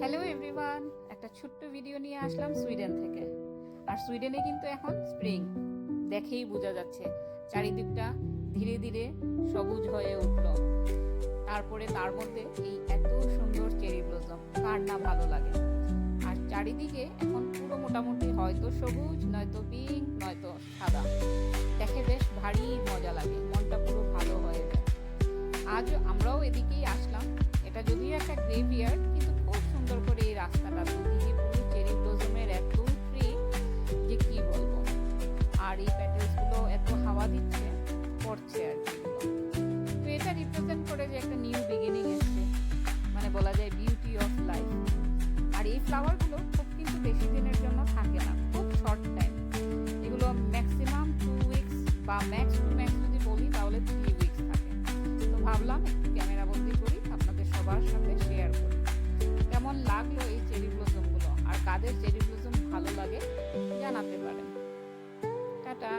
Hello everyone, একটা ছোট্ট video নিয়ে আসলাম সুইডেন থেকে। আর সুইডেনে কিন্তু এখন স্প্রিং দেখেই বোঝা যাচ্ছে, চারিদিকটা ধীরে ধীরে সবুজ হয়ে উঠল। তারপরে তার মধ্যে এই এত সুন্দর চেরি ব্লসম, কার না ভালো লাগে। আর চারিদিকে এখন পুরো মোটামুটি হয়তো সবুজ, নয়তো পিঙ্ক, নয়তো সাদা। দেখে বেশ ভারী মজা লাগে, মনটা পুরো ভালো হয়ে যায়। আজ আমরাও এদিকেই আসলাম। এটা যদিও একটা গ্রেভিয়ার্ড, কিন্তু খুব সুন্দর করে এই রাস্তাটা দুদিকে পুরো চেরি ব্লসমের এত ট্রি যে কি বলবো। আর এই প্যাটেলসগুলো এত হাওয়া দিচ্ছে, পড়ছে আর কি। তো এটা রিপ্রেজেন্ট করে যে একটা নিউ বিগিনিং এসছে, মানে বলা যায় বিউটি অফ লাইফ। আর এই ফ্লাওয়ারগুলো খুব কিন্তু বেশি দিনের জন্য থাকে না, খুব শর্ট টাইম। এগুলো ম্যাক্সিমাম 2 উইকস বা ম্যাক্স টু ম্যাক্স যদি বলি তাহলে 3 উইকস থাকে। তো ভাবলাম একটু ক্যামেরা বন্দি করি, আপনাদের সবার সাথে শেয়ার করি কেমন লাগলো এই চেরি ব্লসমগুলো। আর কাদের চেরি ব্লসম ভালো লাগে জানাতে পারেন। টাটা।